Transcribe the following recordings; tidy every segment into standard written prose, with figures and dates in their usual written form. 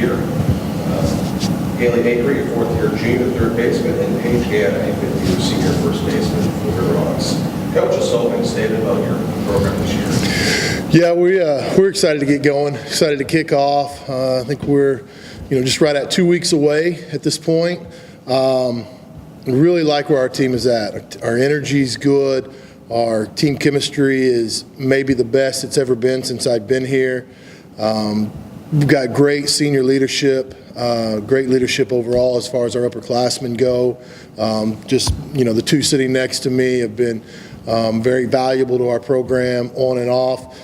year. Haley Akery, a fourth-year junior third baseman, and Paige Gann, a fifth-year senior first baseman for the Rocks. Coach, just something stated about your program this year. Yeah, we're excited to get going, excited to kick off. I think we're, just right at 2 weeks away at this point. We really like where our team is at. Our energy's good. Our team chemistry is maybe the best it's ever been since I've been here. We've got great senior leadership, great leadership overall as far as our upperclassmen go. The two sitting next to me have been very valuable to our program on and off.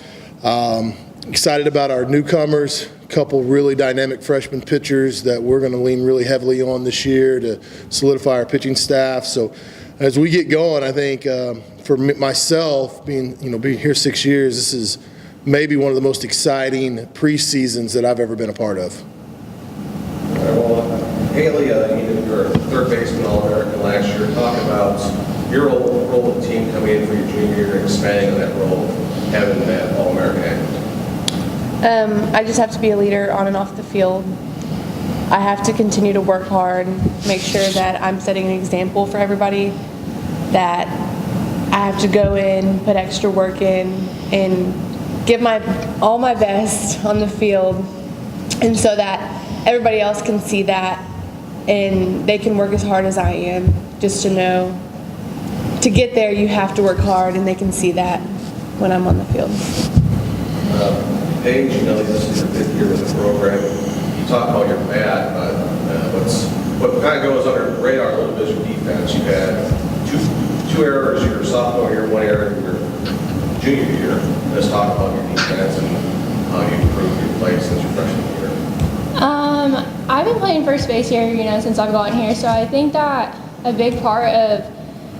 Excited about our newcomers, a couple really dynamic freshman pitchers that we're going to lean really heavily on this year to solidify our pitching staff. So as we get going, I think for myself, being here 6 years, this is maybe one of the most exciting preseasons that I've ever been a part of. Haley, you were a third baseman All-American last year. Talk about your role with the team coming in for your junior year and expanding on that role, having that All-American act. I just have to be a leader on and off the field. I have to continue to work hard, make sure that I'm setting an example for everybody, that I have to go in, put extra work in, and give all my best on the field, and so that everybody else can see that and they can work as hard as I am. Just to know, to get there you have to work hard, and they can see that when I'm on the field. Paige, this is your fifth year with the program. You talk about your bat, but what kind of goes under the radar a little bit is your defense. You had two errors your sophomore year, one error your junior year. Let's talk about your defense and how you improved your play since your freshman year. I've been playing first base here, since I've gotten here. So I think that a big part of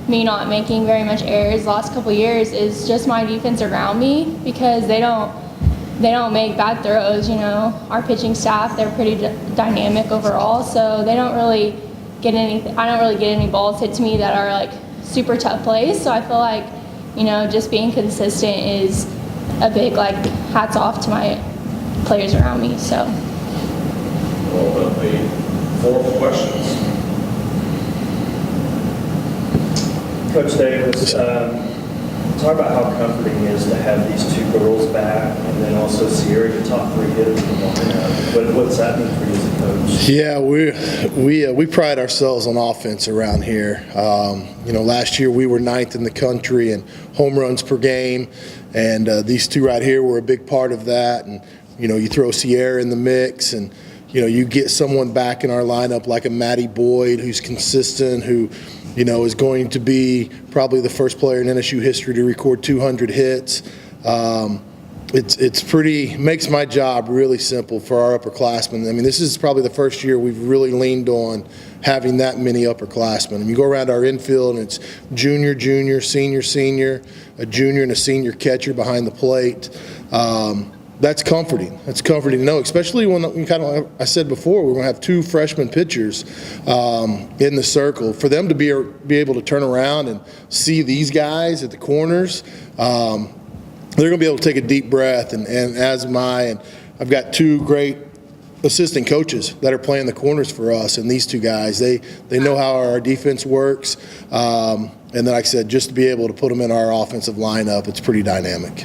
me not making very much errors the last couple of years is just my defense around me, because they don't make bad throws. Our pitching staff, they're pretty dynamic overall, so they don't really get anything. I don't really get any balls hit to me that are like super tough plays. So I feel like just being consistent is a big hats off to my players around me. So. We'll open up the floor for questions. Coach Davis, talk about how comforting it is to have these two girls back, and then also Sierra, your top three hitters in the lineup. What's that mean for you as a coach? Yeah, we pride ourselves on offense around here. Last year we were 9th in the country in home runs per game, and these two right here were a big part of that. And you throw Sierra in the mix, and you get someone back in our lineup like a Maddie Boyd, who's consistent, who is going to be probably the first player in NSU history to record 200 hits. It's pretty, makes my job really simple for our upperclassmen. I mean, this is probably the first year we've really leaned on having that many upperclassmen. And you go around our infield and it's junior, senior, a junior and a senior catcher behind the plate. That's comforting. That's comforting to know, especially when I said before, we're going to have two freshman pitchers in the circle. For them to be able to turn around and see these guys at the corners, they're going to be able to take a deep breath. And as am I. And I've got two great assistant coaches that are playing the corners for us, and these two guys, they know how our defense works. And then, like I said, just to be able to put them in our offensive lineup, it's pretty dynamic.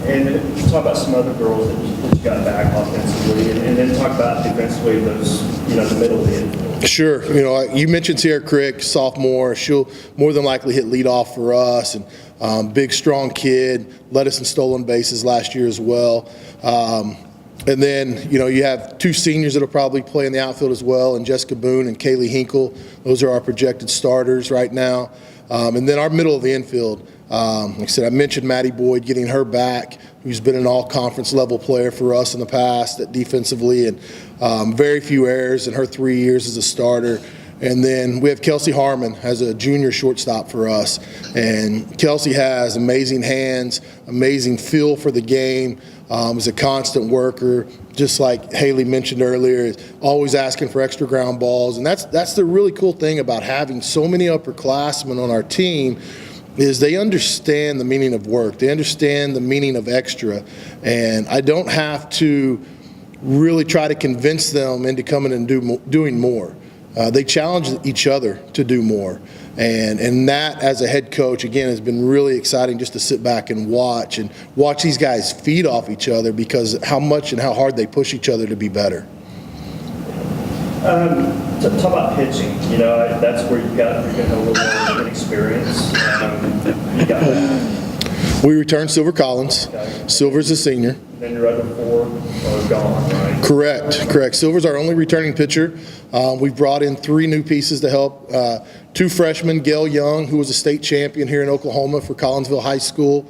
And talk about some other girls that you got back offensively, and then talk about defensively those, the middle of the infield. Sure. You mentioned Sierra Crick, sophomore. She'll more than likely hit leadoff for us, and big, strong kid. Led us in stolen bases last year as well. And then, you have two seniors that will probably play in the outfield as well, and Jessica Boone and Kaylee Hinkle. Those are our projected starters right now. And then our middle of the infield, like I said, I mentioned Maddie Boyd, getting her back, who's been an all-conference level player for us in the past defensively, and very few errors in her 3 years as a starter. And then we have Kelsey Harmon as a junior shortstop for us. And Kelsey has amazing hands, amazing feel for the game, is a constant worker, just like Haley mentioned earlier, is always asking for extra ground balls. And that's the really cool thing about having so many upperclassmen on our team, is they understand the meaning of work. They understand the meaning of extra. And I don't have to really try to convince them into coming and doing more. They challenge each other to do more. And that, as a head coach, again, has been really exciting just to sit back and watch these guys feed off each other because how much and how hard they push each other to be better. To talk about pitching, that's where you're going to have a little more experience. You got that. We returned Silver Collins. Okay. Silver's a senior. Then your other 4 are gone, right? Correct. Silver's our only returning pitcher. We've brought in 3 new pieces to help. 2 freshmen, Gail Young, who was a state champion here in Oklahoma for Collinsville High School.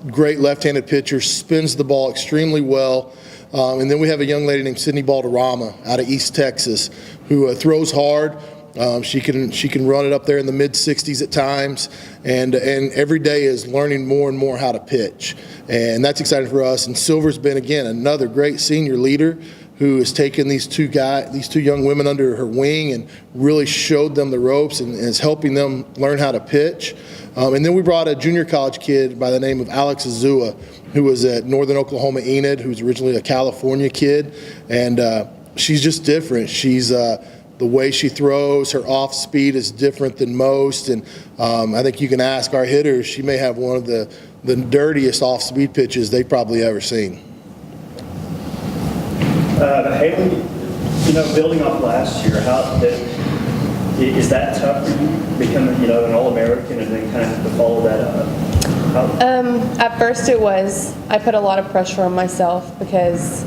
Great left-handed pitcher, spins the ball extremely well. And then we have a young lady named Sydney Balderrama out of East Texas who throws hard. She can run it up there in the mid-60s at times, and every day is learning more and more how to pitch, and that's exciting for us. And Silver's been, again, another great senior leader who has taken these two young women under her wing and really showed them the ropes and is helping them learn how to pitch. And then we brought a junior college kid by the name of Alex Azua, who was at Northern Oklahoma Enid, who's originally a California kid, and she's just different. She's the way she throws, her off speed is different than most, and I think you can ask our hitters, she may have one of the dirtiest off speed pitches they've probably ever seen. Haley, building off last year, is that tough for you, becoming, an All-American and then kind of have to follow that up? At first it was. I put a lot of pressure on myself because,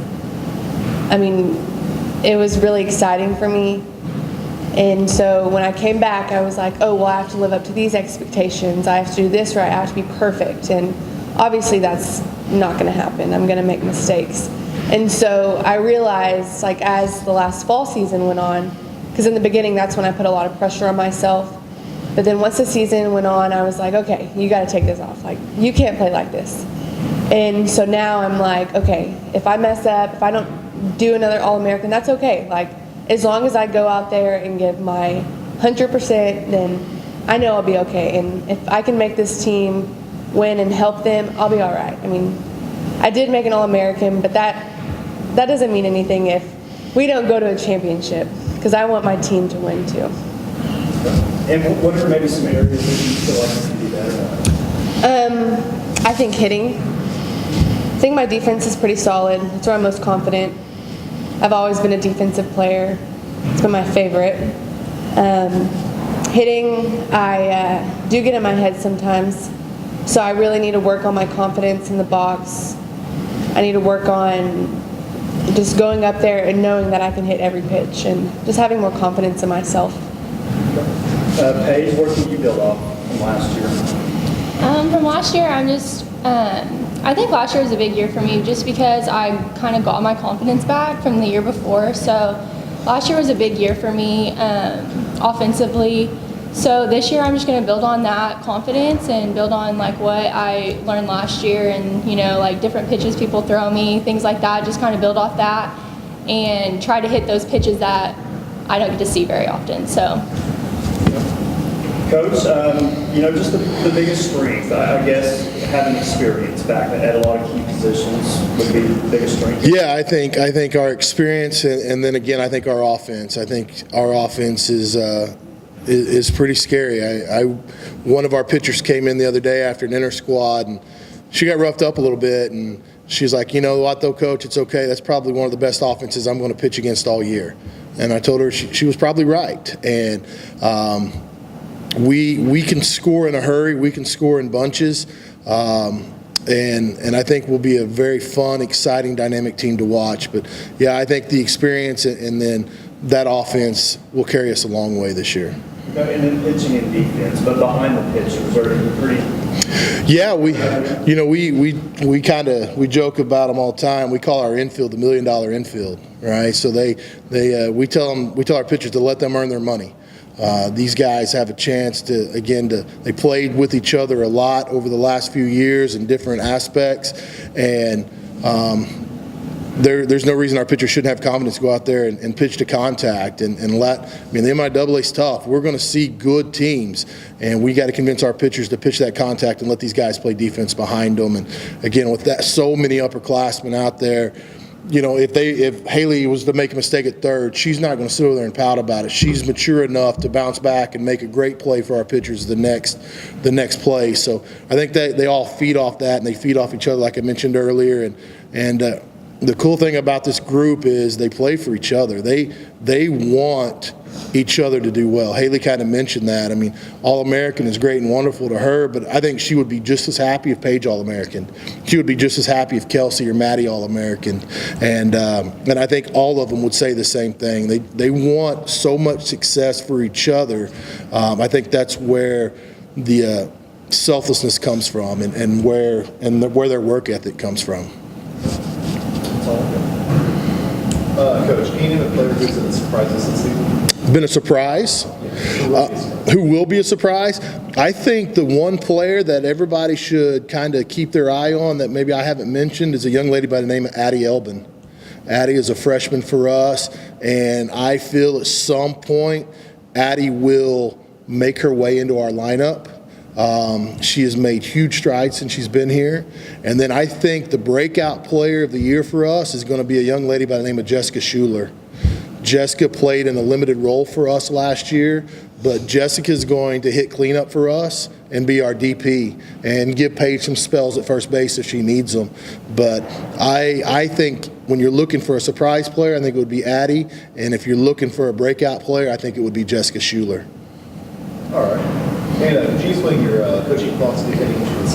it was really exciting for me. And so when I came back, I was like, oh, well, I have to live up to these expectations. I have to do this right. I have to be perfect. And obviously that's not going to happen. I'm going to make mistakes. And so I realized, as the last fall season went on, because in the beginning, that's when I put a lot of pressure on myself. But then once the season went on, I was like, okay, you got to take this off. You can't play like this. And so now I'm like, okay, if I mess up, if I don't do another All-American, that's okay. As long as I go out there and give my 100%, then I know I'll be okay. And if I can make this team win and help them, I'll be all right. I did make an All-American, but that doesn't mean anything if we don't go to a championship, because I want my team to win too. And what are maybe some areas that you feel like you can do better at? I think hitting. I think my defense is pretty solid. It's where I'm most confident. I've always been a defensive player. It's been my favorite. Hitting, I do get in my head sometimes, so I really need to work on my confidence in the box. I need to work on just going up there and knowing that I can hit every pitch and just having more confidence in myself. Paige, what can you build off from last year? From last year, I think last year was a big year for me just because I kind of got my confidence back from the year before. So last year was a big year for me offensively. So this year I'm just going to build on that confidence and build on what I learned last year and, different pitches people throw me, things like that, just kind of build off that and try to hit those pitches that I don't get to see very often. So. Coach, just the biggest strength, I guess, having experience back at a lot of key positions would be the biggest strength. Yeah, I think our experience, and then again, I think our offense. I think our offense is pretty scary. One of our pitchers came in the other day after an inter squad, and she got roughed up a little bit, and she's like, you know what, though, Coach, it's okay. That's probably one of the best offenses I'm going to pitch against all year. And I told her she was probably right. And we can score in a hurry. We can score in bunches. And I think we'll be a very fun, exciting, dynamic team to watch. But, yeah, I think the experience and then that offense will carry us a long way this year. And then pitching and defense, but behind the pitchers are pretty. Yeah, we joke about them all the time. We call our infield the $1 million infield, right? So we tell our pitchers to let them earn their money. These guys have a chance they played with each other a lot over the last few years in different aspects, and there's no reason our pitchers shouldn't have confidence to go out there and pitch to contact and the MIAA is tough. We're going to see good teams, and we got to convince our pitchers to pitch that contact and let these guys play defense behind them. And again, with that, so many upperclassmen out there, if Haley was to make a mistake at third, she's not going to sit over there and pout about it. She's mature enough to bounce back and make a great play for our pitchers the next play. So I think that they all feed off that, and they feed off each other, like I mentioned earlier. And the cool thing about this group is they play for each other. They want each other to do well. Haley kind of mentioned that. I mean, All-American is great and wonderful to her, but I think she would be just as happy if Paige All-American. She would be just as happy if Kelsey or Maddie All-American. And I think all of them would say the same thing. They want so much success for each other. I think that's where the selflessness comes from, and where their work ethic comes from. That's all good. Coach, can you name a player who's been a surprise this season? Been a surprise? Who will be a surprise? I think the one player that everybody should kind of keep their eye on that maybe I haven't mentioned is a young lady by the name of Addie Elbin. Addie is a freshman for us, and I feel at some point Addie will make her way into our lineup. She has made huge strides since she's been here. And then I think the breakout player of the year for us is going to be a young lady by the name of Jessica Schuler. Jessica played in a limited role for us last year, but Jessica's going to hit cleanup for us and be our DP and give Paige some spells at first base if she needs them. But I think when you're looking for a surprise player, I think it would be Addie. And if you're looking for a breakout player, I think it would be Jessica Schuler. All right. And could you explain your coaching philosophy heading into the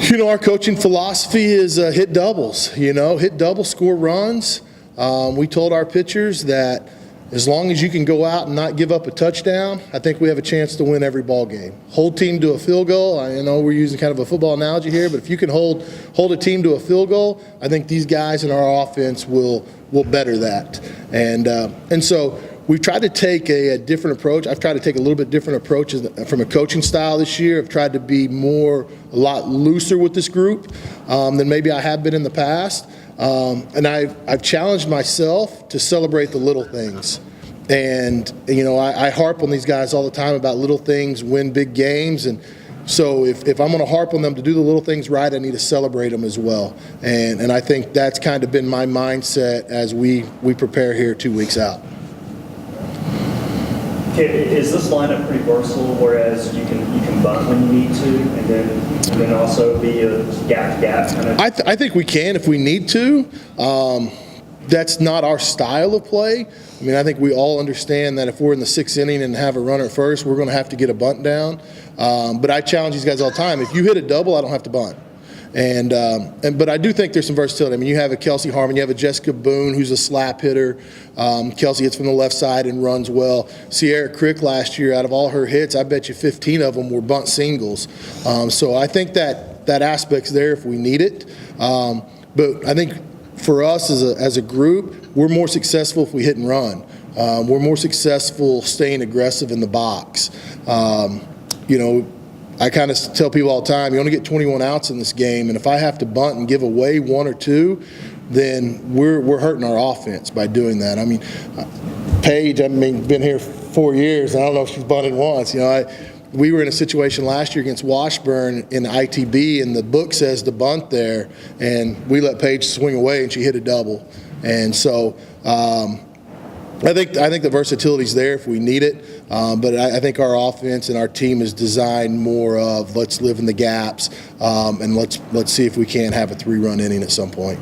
season? Our coaching philosophy is hit doubles, hit doubles, score runs. We told our pitchers that as long as you can go out and not give up a touchdown, I think we have a chance to win every ball game. Hold team to a field goal. I know we're using kind of a football analogy here, but if you can hold a team to a field goal, I think these guys in our offense will better that. And so we've tried to take a different approach. I've tried to take a little bit different approach from a coaching style this year. I've tried to be a lot looser with this group than maybe I have been in the past. And I've challenged myself to celebrate the little things. And, I harp on these guys all the time about little things win big games. And so if I'm going to harp on them to do the little things right, I need to celebrate them as well. And I think that's kind of been my mindset as we prepare here 2 weeks out. Okay, is this lineup pretty versatile, whereas you can bunt when you need to, and then also be a gap kind of? I think we can if we need to. That's not our style of play. I mean, I think we all understand that if we're in the sixth inning and have a runner at first, we're going to have to get a bunt down. But I challenge these guys all the time. If you hit a double, I don't have to bunt. But I do think there's some versatility. I mean, you have a Kelsey Harmon, you have a Jessica Boone who's a slap hitter. Kelsey hits from the left side and runs well. Sierra Crick last year, out of all her hits, I bet you 15 of them were bunt singles. So I think that aspect's there if we need it. But I think for us as a group, we're more successful if we hit and run. We're more successful staying aggressive in the box. I kind of tell people all the time, you only get 21 outs in this game, and if I have to bunt and give away one or two, then we're hurting our offense by doing that. I mean, Paige, been here 4 years, and I don't know if she's bunted once. We were in a situation last year against Washburn in the ITB, and the book says to bunt there, and we let Paige swing away, and she hit a double. And so I think the versatility's there if we need it, but I think our offense and our team is designed more of let's live in the gaps, and let's see if we can't have a 3-run inning at some point.